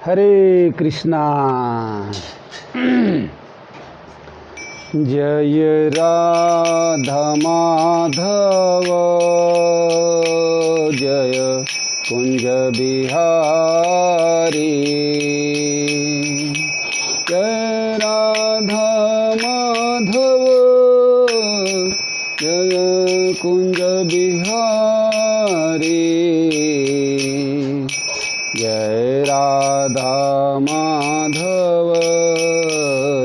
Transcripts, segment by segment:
हरे कृष्णा। जय राधा माधव जय कुंज बिहारी। जय राधा माधव जय कुंज बिहारी। जय राधा माधव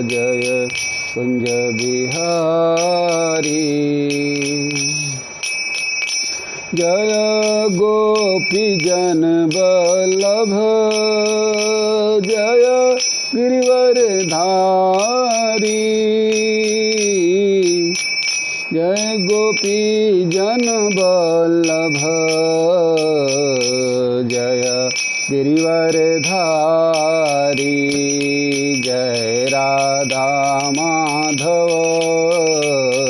जय कुंज बिहारी। जय गोपी जन वल्लभ जय गिरिवर धारी। जय गोपी जन वल्लभ जय गिरिवर धारी। जय राधा माधव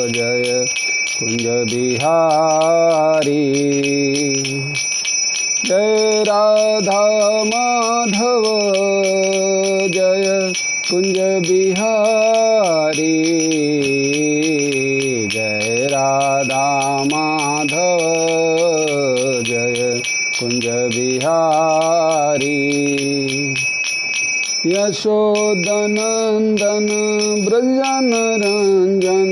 जय कुंज बिहारी। जय राधा माधव जय कुंज बिहारी। जय राधा माधव जय कुंज बिहारी। यशोदनंदन ब्रजन रंजन।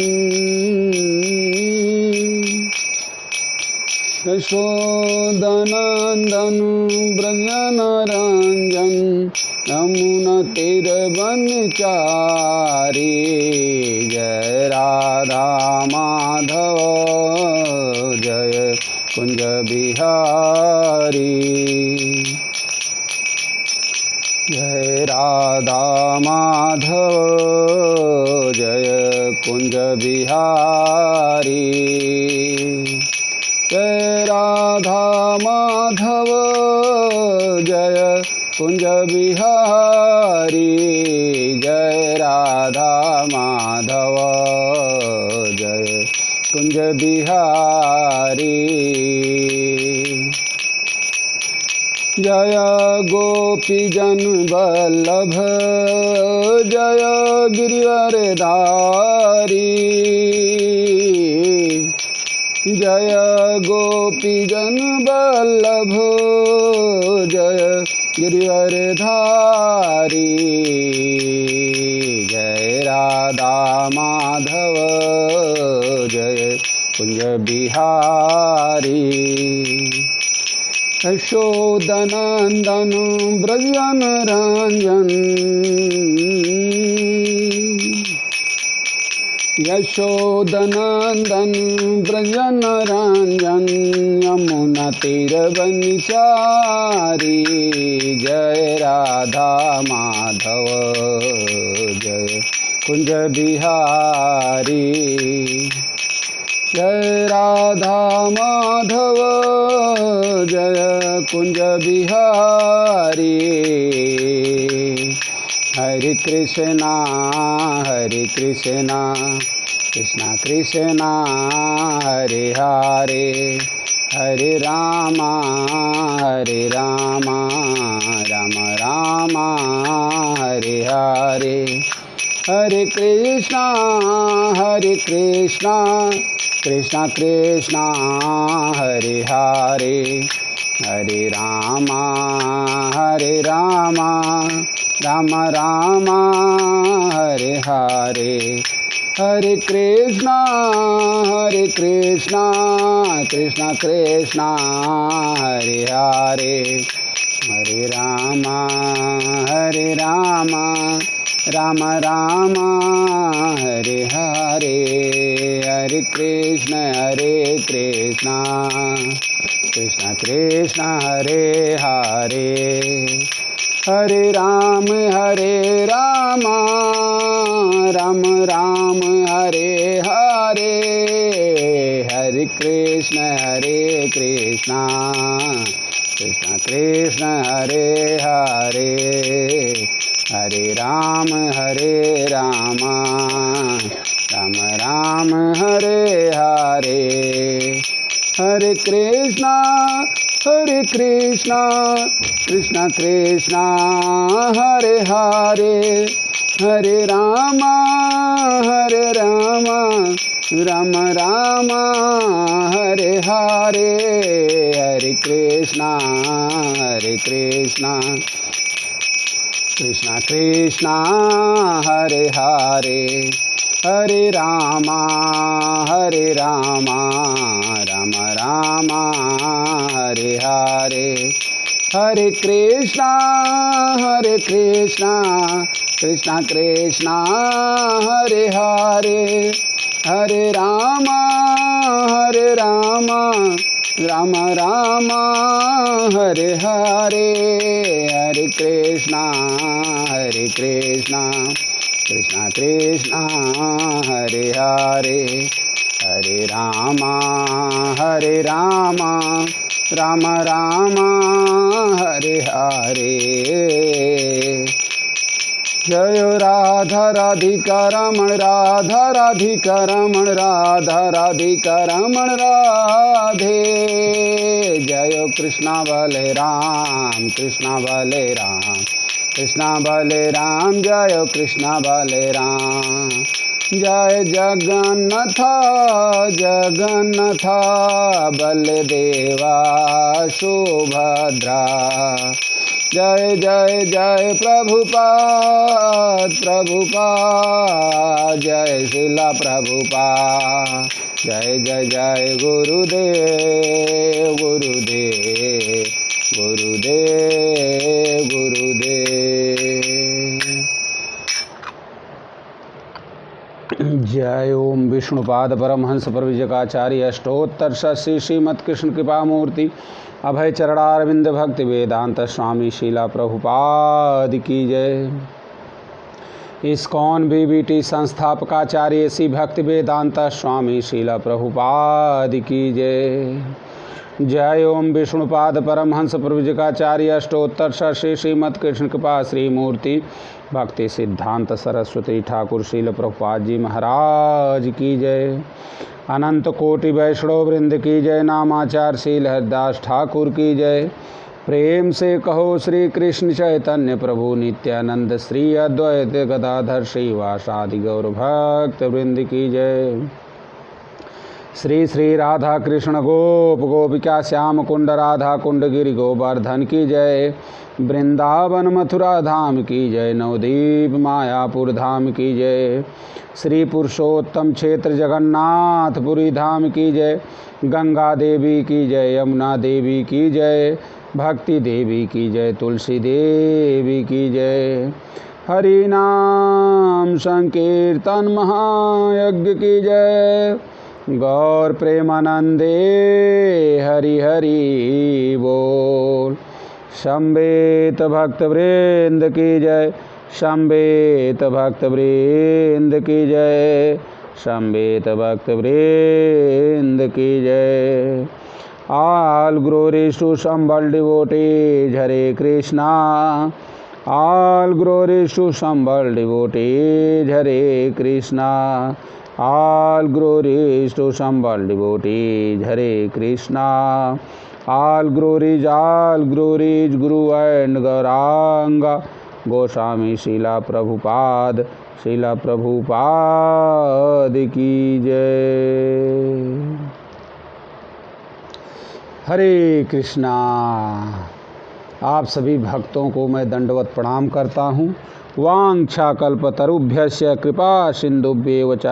यशोदनंदन ब्रजन रंजन यमुना तीर वनचारी। जय राधा माधव जय कुंज बिहारी। जय राधा माधव जय कुंज बिहारी। जय राधा माधव जय कुंज बिहारी। जय राधा माधव जय कुंज बिहारी। जय गोपी जन वल्लभ जय गिरिवर धारी। जय गोपी जन वल्लभ जय गिरिवर धारी। जय राधा माधव जय कुंज बिहारी। यशोदनंदन ब्रजन रंजन। यशोदनंदन ब्रजन रंजन यमुना तीर वनचारी। जय राधा माधव जय कुंज बिहारी। जय राधा माधव जय कुंज बिहारी। हरे कृष्णा कृष्णा कृष्णा हरे हरे। हरे राम राम राम हरे हरे। हरे कृष्णा कृष्णा कृष्णा हरे हरे। हरे राम राम राम हरे हरे। हरे कृष्णा कृष्णा कृष्णा हरे हरे। हरे राम राम राम हरे हरे। हरे कृष्णा कृष्णा कृष्णा हरे हरे। हरे राम राम राम हरे हरे। हरे कृष्णा कृष्णा कृष्णा हरे हरे। हरे राम राम हरे हरे। हरे कृष्णा कृष्ण कृष्ण हरे हरे हरे राम राम राम हरे हरे हरे कृष्ण कृष्ण कृष्ण हरे हरे हरे राम राम राम हरे हरे हरे कृष्ण कृष्ण कृष्ण हरे हरे हरे राम राम राम हरे हरे हरे कृष्ण कृष्ण कृष्ण हरे हरे हरे राम राम राम हरे हरे जय राधा राधिका रमण राधा राधिका रमण राधा राधिका रमण राधे जय कृष्ण बलराम कृष्ण बलराम जय कृष्ण बलराम जय जगन्नाथ बलदेवा सुभद्रा जय जय जय प्रभुपाद जय शिला प्रभुपाद जय जय जय गुरुदेव जय ओम विष्णुपाद परमहंस प्रविजकाचार्य अष्टोत्तर श्री श्रीमद कृष्ण कृपा मूर्ति अभय चरणारविंद भक्ति वेदांत स्वामी शीला प्रभुपाद की जय। इस्कॉन बीबीटी संस्थापकाचार्य श्री भक्ति वेदांत स्वामी शीला प्रभुपाद की जय। जय ओम विष्णुपाद परमहंस प्रविजकाचार्य अष्टोत्तर श्री श्रीमद कृष्ण कृपा श्री मूर्ति भक्ति सिद्धांत सरस्वती ठाकुर शील प्रभुपाद जी महाराज की जय। अनंत कोटि वैष्णव वृंद की जय। नामाचार शील हरिदास ठाकुर की जय। प्रेम से कहो श्री कृष्ण चैतन्य प्रभु नित्यानंद श्री अद्वैत गदाधर श्रीवासादि गौर भक्त वृंद की जय। श्री श्री राधा कृष्ण गोप गोपिका श्याम कुंड राधा कुंड गिरि गोवर्धन की जय। वृंदावन मथुरा धाम की जय। नवदीप मायापुर धाम की जय। श्री पुरुषोत्तम क्षेत्र जगन्नाथपुरी धाम की जय। गंगा देवी की जय। यमुना देवी की जय। भक्ति देवी की जय। तुलसी देवी की जय। हरि नाम संकीर्तन महायज्ञ की जय। गौर प्रेमानंदे हरि हरि बोल। शंबेत भक्त वृंद की जय। शंबेत भक्त वृंद की जय। शंबेत भक्त वृंद की जय। All glories to Shambhala devotees, Hare Krishna. All glories to Shambhala devotees, Hare Krishna. All glories to Shambhala devotees, Hare Krishna. All glories, Guru and Gauranga Goswami Srila Prabhupada की जय। हरे कृष्णा। आप सभी भक्तों को मैं दंडवत प्रणाम करता हूँ। वाञ्छाकल्पतरुभ्यश्च कृपा सिन्धुभ्येव च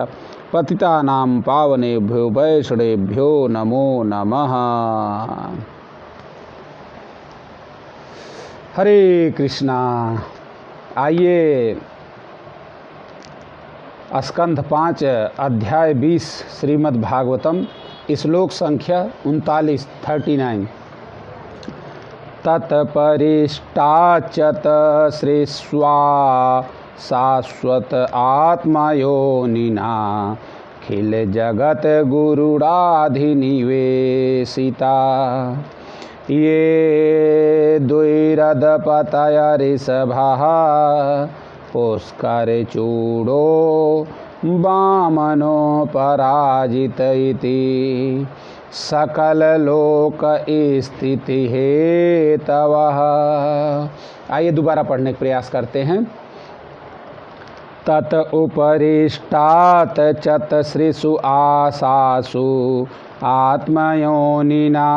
पतितानां पावनेभ्यो वैष्णवेभ्यो नमो नमः। हरे कृष्णा। आइए स्कंध 5 अध्याय 20 श्रीमद् भागवतम श्लोक संख्या 39। तत्परिष्टाच्यत श्रीस्वा शाश्वत आत्मयोनिना खिल जगत गुरुराधिनिवेशिता ये द्वैरदपतय ऋषभः पुष्कर चूडो वामनो पराजित इति सकल लोक स्थिति हेतवः। आइए दोबारा पढ़ने का प्रयास करते हैं। तत उपरिष्टात् चतसृषु आसासु आत्मयोनिना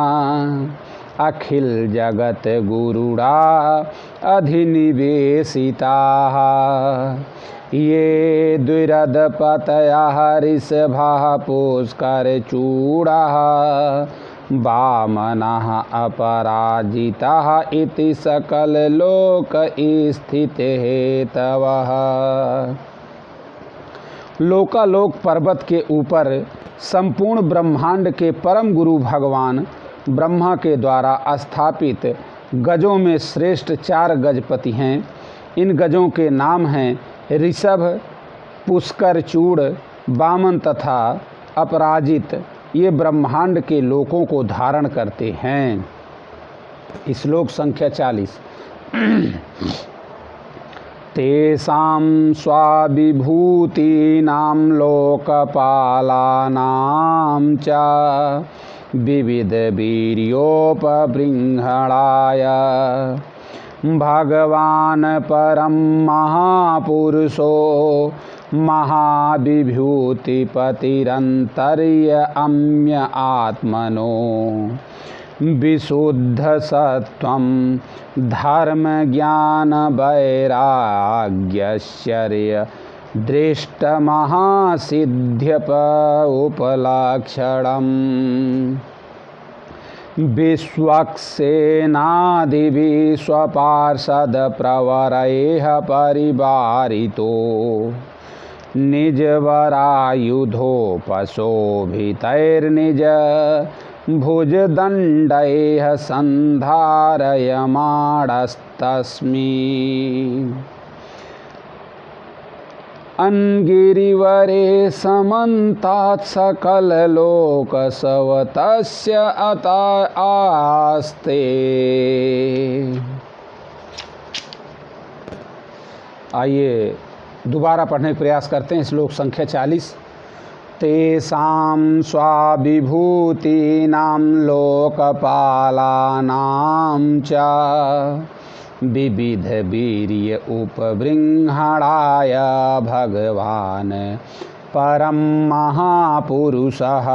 अखिल जगत गुरुड़ा अधिनिवेशिताः ये द्विरदपतयः ऋषभः पुष्करचूडाः वामनः अपराजितः इति सकललोक स्थिते हेतवः। लोकालोक पर्वत के ऊपर संपूर्ण ब्रह्मांड के परम गुरु भगवान ब्रह्मा के द्वारा स्थापित गजों में श्रेष्ठ 4 गजपति हैं। इन गजों के नाम हैं ऋषभ, पुष्करचूड़, वामन तथा अपराजित। ये ब्रह्मांड के लोकों को धारण करते हैं। श्लोक संख्या 40। तेषां स्वाविभूतीनां लोकपालानां च विविधवीर्योपबृंहणाय भगवान् परं महापुरुषो महाविभूतिपतिरन्तर्याम्य आत्मनो विशुद्धसत्त्वं धर्मज्ञानवैराग्यैश्वर्य दृष्टमहासिद्ध्यपलक्षणम् विश्वक्सेनादिभिः स्वपार्षदप्रवरैः परिवारितो निजवरायुधोपशोभितैर्निज भुजदण्डैः सन्धारयमाणस्तस्मै अन्गिरिवरे समन्तात् सकललोकसवतस्य अता आस्ते। आइए दोबारा पढ़ने का प्रयास करते हैं। श्लोक संख्या 40। तेषां स्वाविभूतीनां लोकपालानां च विविधवीर्य उपबृंहणाय भगवान् परं महापुरुषः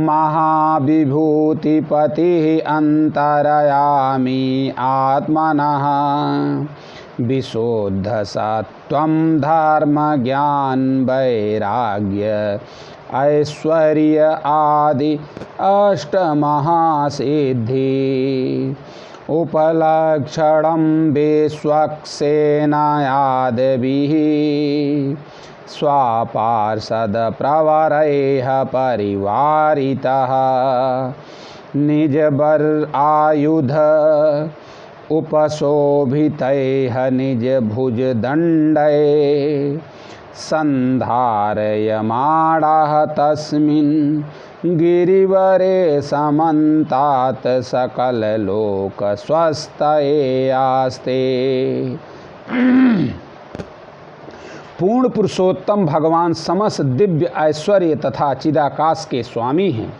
महाविभूतिपतिः अन्तर्यामी आत्मनः विशुद्धसत्त्वं धर्मज्ञानवैराग्य ऐश्वर्य आदि अष्टमहासिद्धि उपलक्षणं विश्वक्सेनायादिभिः स्वपार्षदप्रवरैः परिवारितः निजबलायुध उपशोभितैः निजभुजदण्डैः सन्धारयमाणाः तस्मिन् गिरिवरे समन्तात् सकललोकस्वस्थये आस्ते। पूर्ण पुरुषोत्तम भगवान समस्त दिव्य ऐश्वर्य तथा चिदाकाश के स्वामी हैं।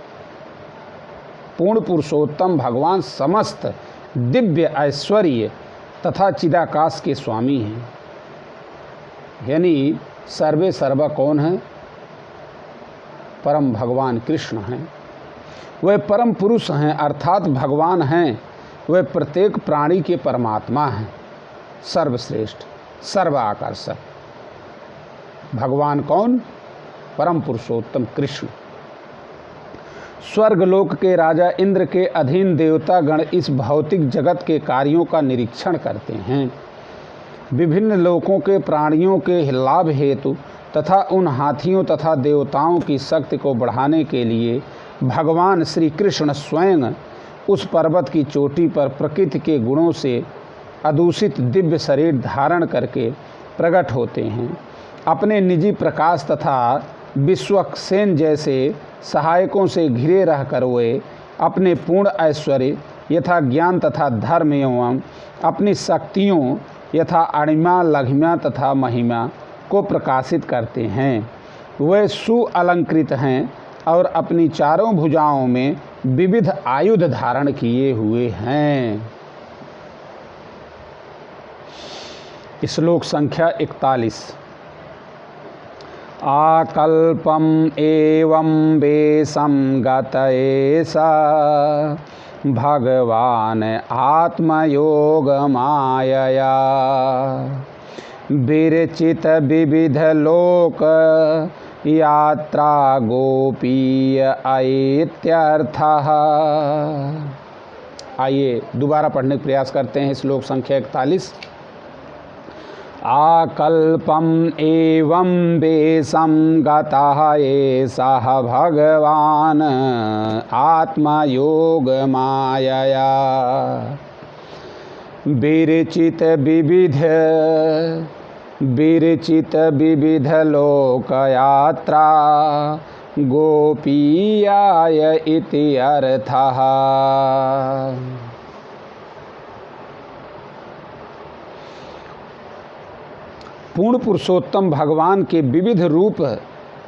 पूर्ण पुरुषोत्तम भगवान समस्त दिव्य ऐश्वर्य तथा चिदाकाश के स्वामी हैं। यानी सर्वे सर्वा कौन है? परम भगवान कृष्ण हैं। वे परम पुरुष हैं, अर्थात भगवान हैं। वे प्रत्येक प्राणी के परमात्मा हैं, सर्वश्रेष्ठ, सर्व आकर्षक। भगवान कौन? परम पुरुषोत्तम कृष्ण। स्वर्गलोक के राजा इंद्र के अधीन देवता गण इस भौतिक जगत के कार्यों का निरीक्षण करते हैं। विभिन्न लोकों के प्राणियों के लाभ हेतु तथा उन हाथियों तथा देवताओं की शक्ति को बढ़ाने के लिए भगवान श्री कृष्ण स्वयं उस पर्वत की चोटी पर प्रकृति के गुणों से अदूषित दिव्य शरीर धारण करके प्रकट होते हैं। अपने निजी प्रकाश तथा विश्वक्सेन जैसे सहायकों से घिरे रहकर वे अपने पूर्ण ऐश्वर्य यथा ज्ञान तथा धर्म एवं अपनी शक्तियों यथा अणिमा लघिमा तथा महिमा को प्रकाशित करते हैं। वे सुअलंकृत हैं, और अपनी चारों भुजाओं में विविध आयुध धारण किए हुए हैं। श्लोक संख्या 41। आकल्पम एवं वेशम गतएसा भगवान आत्मयोग मायया विरचित विविध लोक यात्रा गोपीय इत्यर्थः। आइए दोबारा पढ़ने का प्रयास करते हैं श्लोक संख्या 41। आकल्पम एवं वेशम गतः एषः भगवान आत्मयोग मायया विरचित विविध लोक यात्रा गोपीयाय इति अर्थः। पूर्ण पुरुषोत्तम भगवान के विविध रूप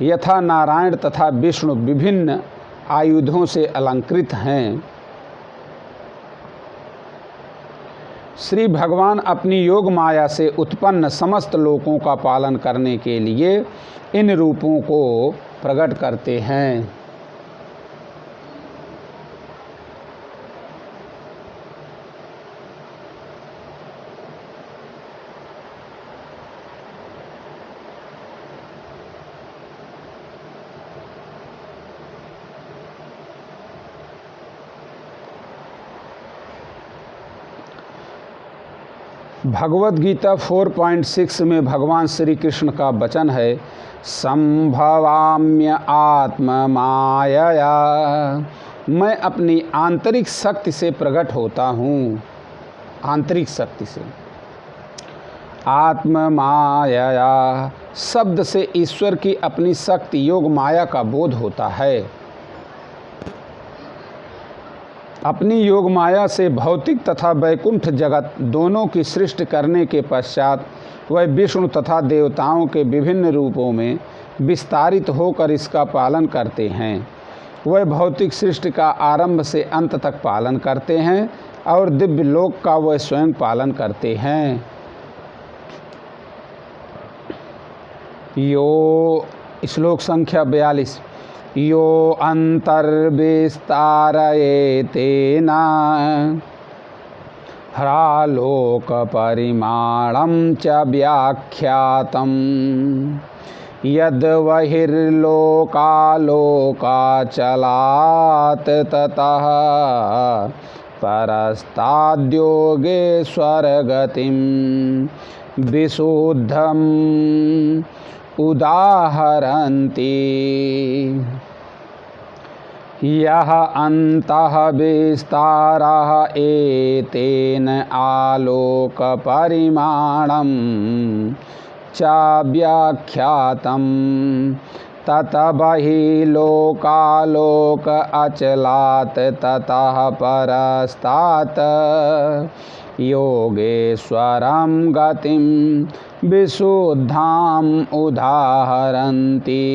यथा नारायण तथा विष्णु विभिन्न आयुधों से अलंकृत हैं। श्री भगवान अपनी योग माया से उत्पन्न समस्त लोकों का पालन करने के लिए इन रूपों को प्रकट करते हैं। भगवद गीता 4.6 में भगवान श्री कृष्ण का वचन है, संभवाम्य आत्म मायया, मैं अपनी आंतरिक शक्ति से प्रकट होता हूँ। आंतरिक शक्ति से। आत्म मायया शब्द से ईश्वर की अपनी शक्ति योग माया का बोध होता है। अपनी योग माया से भौतिक तथा वैकुंठ जगत दोनों की सृष्टि करने के पश्चात वह विष्णु तथा देवताओं के विभिन्न रूपों में विस्तारित होकर इसका पालन करते हैं। वह भौतिक सृष्टि का आरंभ से अंत तक पालन करते हैं और दिव्य लोक का वह स्वयं पालन करते हैं। यो श्लोक संख्या 42। यो अंतर्विस्तारयेतेन ह्रालोक परिमाणं च व्याख्यातं यद् बहिर्लोकालोकाचलात् ततः परस्ताद्योगेश्वर गतिं विशुद्धम् उदाहरन्ति। यः अन्तः विस्तारः एतेन आलोक परिमाणं च व्याख्यातं तत बहिर्लोकालोक अचलात् ततः परस्तात् योगेश्वरं गतिं विशुद्धाम् उदाहरन्ति।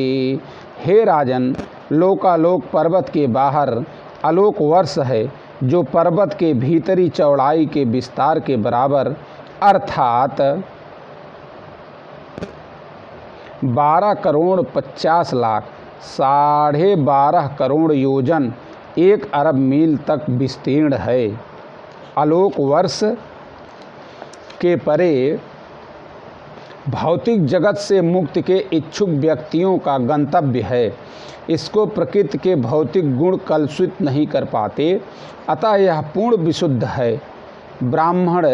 हे राजन, लोकालोक पर्वत के बाहर आलोक वर्ष है जो पर्वत के भीतरी चौड़ाई के विस्तार के बराबर अर्थात 12,50,00,000 12.5 करोड़ योजन 1 अरब मील तक विस्तीर्ण है। आलोक वर्ष के परे भौतिक जगत से मुक्त के इच्छुक व्यक्तियों का गंतव्य है। इसको प्रकृति के भौतिक गुण कलुषित नहीं कर पाते, अतः यह पूर्ण विशुद्ध है। ब्राह्मण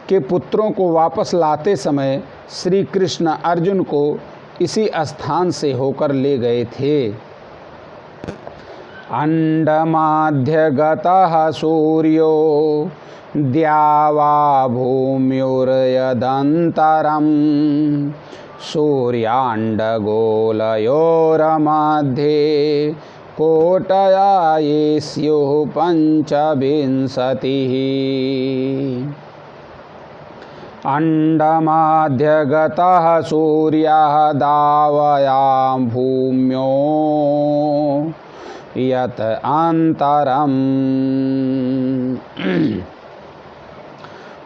के पुत्रों को वापस लाते समय श्री कृष्ण अर्जुन को इसी स्थान से होकर ले गए थे। अंडमाध्यगतः सूर्यो द्यावा भूम्योर्यदन्तरं सूर्याण्डगोलयोर्मध्ये कोटया ये स्युः 25। अंडमाध्यगतः सूर्यः दावयां भूम्यो यत अंतरम्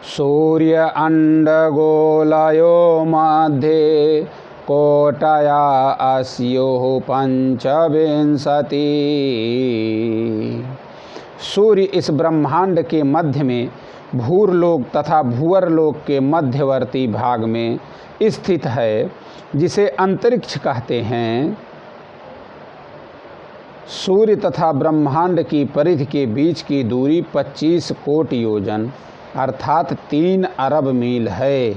सूर्य अंडगोलयो मध्ये कोटया अस्योः पंचविंशति। सूर्य इस ब्रह्मांड के मध्य में भूरलोक तथा भूअरलोक के मध्यवर्ती भाग में स्थित है, जिसे अंतरिक्ष कहते हैं। सूर्य तथा ब्रह्मांड की परिधि के बीच की दूरी 25 कोटि योजन अर्थात 3 अरब मील है।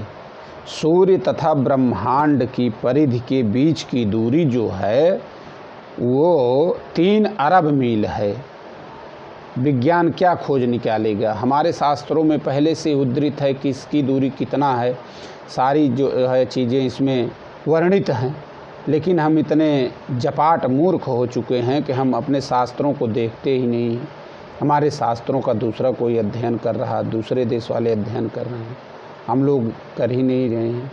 सूर्य तथा ब्रह्मांड की परिधि के बीच की दूरी जो है वो 3 अरब मील है। विज्ञान क्या खोज निकालेगा? हमारे शास्त्रों में पहले से उद्धृत है कि इसकी दूरी कितना है, सारी जो है चीज़ें इसमें वर्णित हैं, लेकिन हम इतने जपाट मूर्ख हो चुके हैं कि हम अपने शास्त्रों को देखते ही नहीं हैं। हमारे शास्त्रों का दूसरा कोई अध्ययन कर रहा, दूसरे देश वाले अध्ययन कर रहे हैं, हम लोग कर ही नहीं रहे हैं।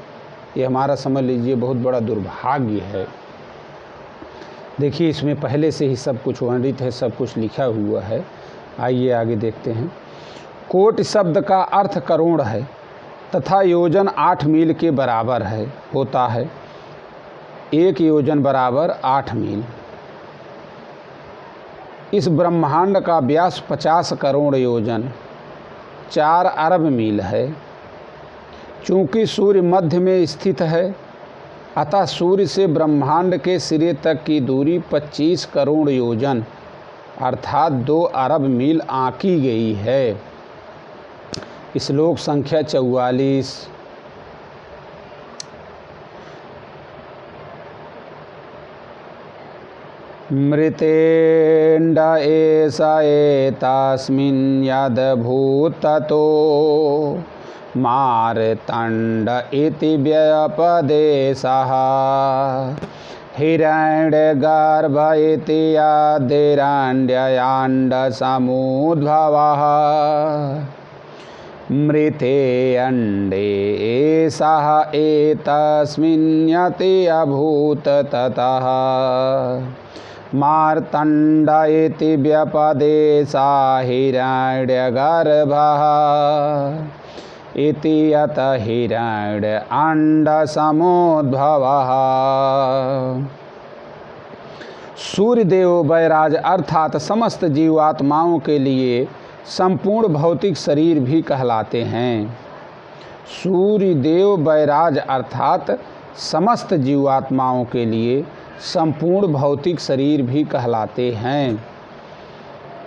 ये हमारा समझ लीजिए बहुत बड़ा दुर्भाग्य है। देखिए इसमें पहले से ही सब कुछ वर्णित है, सब कुछ लिखा हुआ है। आइए आगे देखते हैं। कोट शब्द का अर्थ करोड़ है तथा योजन 8 मील के बराबर है होता है। 1 योजन बराबर 8 मील। इस ब्रह्मांड का व्यास 50 करोड़ योजन 4 अरब मील है। चूँकि सूर्य मध्य में स्थित है, अतः सूर्य से ब्रह्मांड के सिरे तक की दूरी 25 करोड़ योजन अर्थात 2 अरब मील आंकी गई है। श्लोक संख्या 44। मृतेण्ड एष एतस्मिन् यद्भूततो मार्तण्ड इति व्यपदेशः हिरण्यगर्भ इति यद्हिरण्ययाण्डसमुद्भवः मृते अण्डे एषः एतस्मिन् यति अभूत् ततः मार्तण्ड इति व्यपदेशः हिरण्यगर्भः इति यत हिरण्य अंडसमुद्भवः। सूर्यदेव वैराज अर्थात समस्त जीवात्माओं के लिए संपूर्ण भौतिक शरीर भी कहलाते हैं। सूर्यदेव वैराज अर्थात समस्त जीवात्माओं के लिए संपूर्ण भौतिक शरीर भी कहलाते हैं।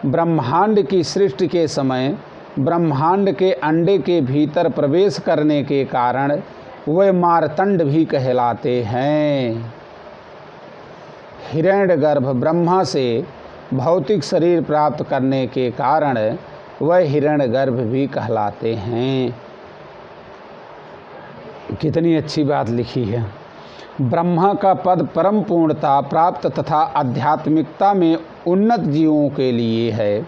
ब्रह्मांड की सृष्टि के समय ब्रह्मांड के अंडे के भीतर प्रवेश करने के कारण वे मार्तंड भी कहलाते हैं। हिरण्यगर्भ ब्रह्मा से भौतिक शरीर प्राप्त करने के कारण वह हिरण्यगर्भ भी कहलाते हैं। कितनी अच्छी बात लिखी है। ब्रह्मा का पद परम पूर्णता प्राप्त तथा आध्यात्मिकता में उन्नत जीवों के लिए है।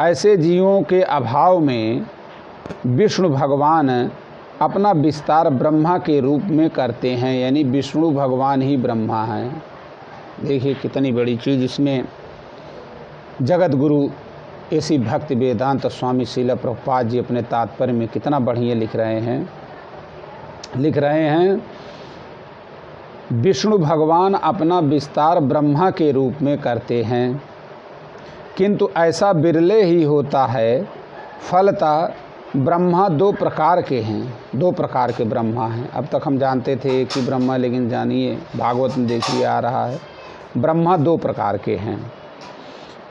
ऐसे जीवों के अभाव में विष्णु भगवान अपना विस्तार ब्रह्मा के रूप में करते हैं, यानी विष्णु भगवान ही ब्रह्मा हैं। देखिए कितनी बड़ी चीज़ इसमें जगत गुरु ऐसी भक्ति वेदांत स्वामी श्रील प्रभुपाद जी अपने तात्पर्य में कितना बढ़िया लिख रहे हैं। विष्णु भगवान अपना विस्तार ब्रह्मा के रूप में करते हैं, किंतु ऐसा बिरले ही होता है। फलतः ब्रह्मा 2 प्रकार के हैं, 2 प्रकार के ब्रह्मा हैं। अब तक हम जानते थे कि ब्रह्मा, लेकिन जानिए भागवत में देखिए आ रहा है ब्रह्मा 2 प्रकार के हैं।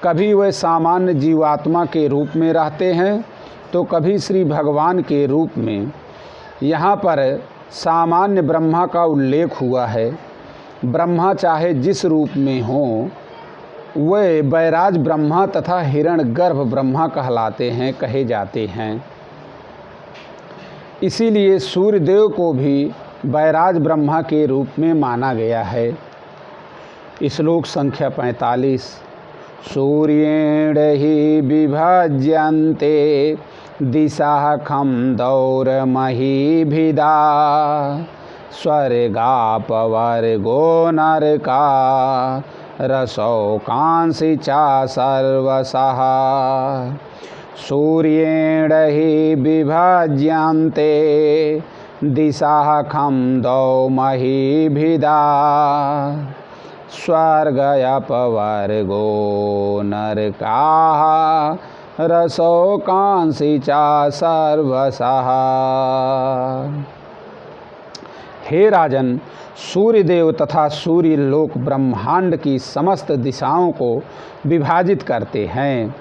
कभी वे सामान्य जीवात्मा के रूप में रहते हैं तो कभी श्री भगवान के रूप में। यहाँ पर सामान्य ब्रह्मा का उल्लेख हुआ है। ब्रह्मा चाहे जिस रूप में हो वे बैराज ब्रह्मा तथा हिरण्यगर्भ ब्रह्मा कहलाते हैं, कहे जाते हैं। इसीलिए सूर्यदेव को भी बैराज ब्रह्मा के रूप में माना गया है। श्लोक संख्या 45। सूर्येण हि विभज्यन्ते दिशा खम दौर महीभिदा स्वर्गापवर्गो नरका रसौ कांसी चा सर्वसः सूर्येण हि विभज्यन्ते दिशाः खं दौ महीभिदा स्वर्गयपवर्गो नरकाः रसौ कांसी चा सर्वसः। हे राजन, सूर्यदेव तथा सूर्य लोक ब्रह्मांड की समस्त दिशाओं को विभाजित करते हैं।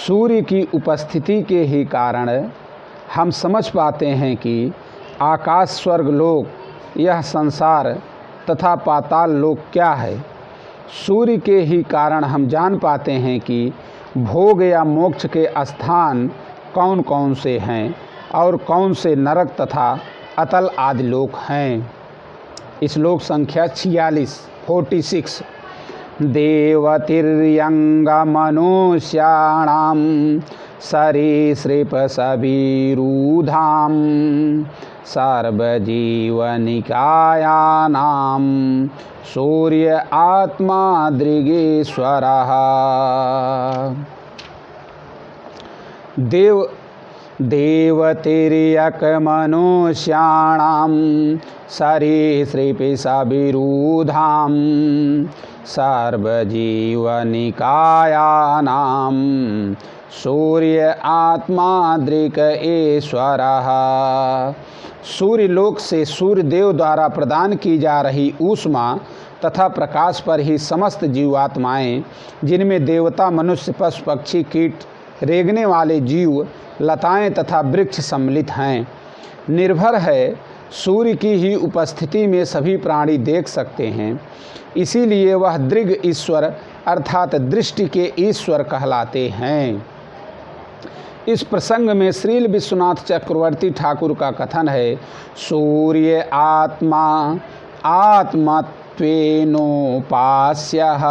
सूर्य की उपस्थिति के ही कारण हम समझ पाते हैं कि आकाश स्वर्ग लोक, यह संसार तथा पाताल लोक क्या है। सूर्य के ही कारण हम जान पाते हैं कि भोग या मोक्ष के स्थान कौन कौन से हैं और कौन से नरक तथा अतल आदि लोक हैं। श्लोक संख्या 46। देवतिर्यंगमनुष्याणां सरीसृपसभिरूधां सर्वजीवनिकायानां सूर्य आत्मा दृगेश्वरः। देवतिर्यकमनुष्याणां सरीसृपसभिरूधां सर्वजीवनिकायानां सूर्य आत्मा दृक् ईश्वरः। सूर्य लोक से सूर्य देव द्वारा प्रदान की जा रही ऊष्मा तथा प्रकाश पर ही समस्त जीवात्माएं, जिनमें देवता, मनुष्य, पशु, पक्षी, कीट, रेंगने वाले जीव, लताएं तथा वृक्ष सम्मिलित हैं, निर्भर है। सूर्य की ही उपस्थिति में सभी प्राणी देख सकते हैं, इसीलिए वह दृग ईश्वर अर्थात दृष्टि के ईश्वर कहलाते हैं। इस प्रसंग में श्रील विश्वनाथ चक्रवर्ती ठाकुर का कथन है, सूर्य आत्मा आत्मत्वेनोपास्यः।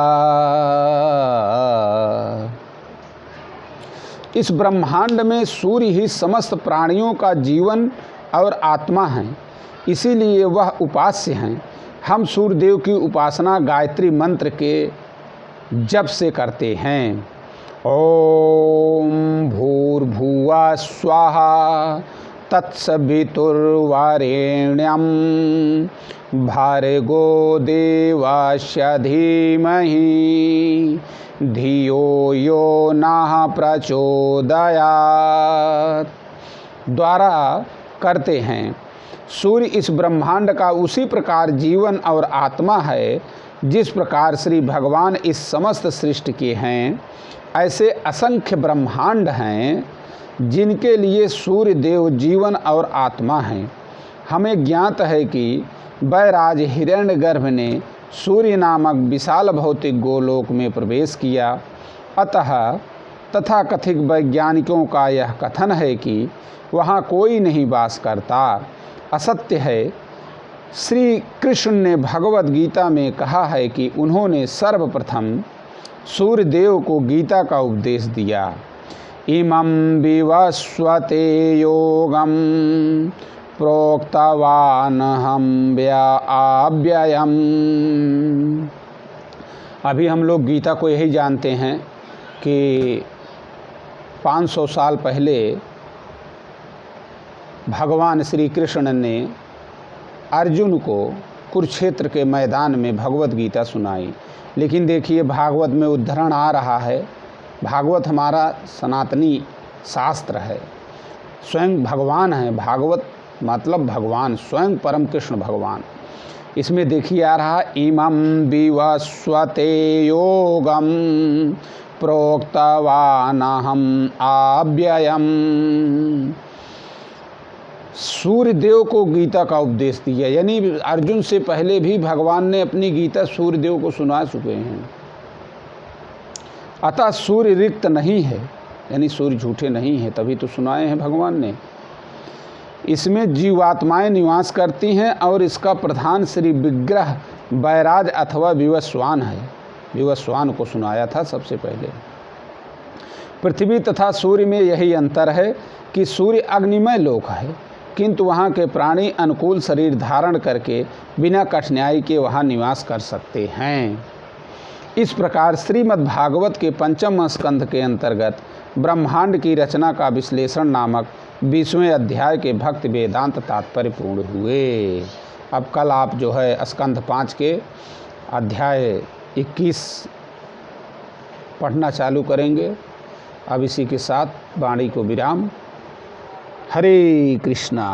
इस ब्रह्मांड में सूर्य ही समस्त प्राणियों का जीवन और आत्मा है, इसीलिए वह उपास्य हैं। हम सूर्यदेव की उपासना गायत्री मंत्र के जप से करते हैं। ओम भूर्भुवः स्वाहा तत्सवितुर्वरेण्यं भर्गो देवस्य धीमहि धियो यो नः प्रचोदयात् द्वारा करते हैं। सूर्य इस ब्रह्मांड का उसी प्रकार जीवन और आत्मा है जिस प्रकार श्री भगवान इस समस्त सृष्टि के हैं। ऐसे असंख्य ब्रह्मांड हैं जिनके लिए सूर्य देव जीवन और आत्मा हैं। हमें ज्ञात है कि वैराज हिरण्यगर्भ ने सूर्य नामक विशाल भौतिक गोलोक में प्रवेश किया। अतः तथाकथित वैज्ञानिकों का यह कथन है कि वहाँ कोई नहीं वास करता, असत्य है। श्री कृष्ण ने भगवद गीता में कहा है कि उन्होंने सर्वप्रथम सूर्य देव को गीता का उपदेश दिया। इमं विवस्वते योगम प्रोक्तवान हम व्याव्ययम्। अभी हम लोग गीता को यही जानते हैं कि 500 साल पहले भगवान श्री कृष्ण ने अर्जुन को कुरुक्षेत्र के मैदान में भगवत गीता सुनाई। लेकिन देखिए, भागवत में उद्धरण आ रहा है। भागवत हमारा सनातनी शास्त्र है, स्वयं भगवान है। भागवत मतलब भगवान, स्वयं परम कृष्ण भगवान। इसमें देखिए आ रहा, इमं विवस्वते योगम प्रोक्तवानहम अव्ययम्। सूर्य देव को गीता का उपदेश दिया, यानी अर्जुन से पहले भी भगवान ने अपनी गीता सूर्य देव को सुना चुके हैं। अतः सूर्य रिक्त नहीं है, यानी सूर्य झूठे नहीं है, तभी तो सुनाए हैं भगवान ने। इसमें जीवात्माएं निवास करती हैं और इसका प्रधान श्री विग्रह बैराज अथवा विवस्वान है। विवस्वान को सुनाया था सबसे पहले। पृथ्वी तथा सूर्य में यही अंतर है कि सूर्य अग्निमय लोक है, किंतु वहाँ के प्राणी अनुकूल शरीर धारण करके बिना कठिनाई के वहाँ निवास कर सकते हैं। इस प्रकार श्रीमद् भागवत के 5वें स्कंध के अंतर्गत ब्रह्मांड की रचना का विश्लेषण नामक 20वें अध्याय के भक्ति वेदांत तात्पर्य पूर्ण हुए। अब कल आप जो है स्कंध 5 के अध्याय 21 पढ़ना चालू करेंगे। अब इसी के साथ वाणी को विराम। हरे कृष्णा।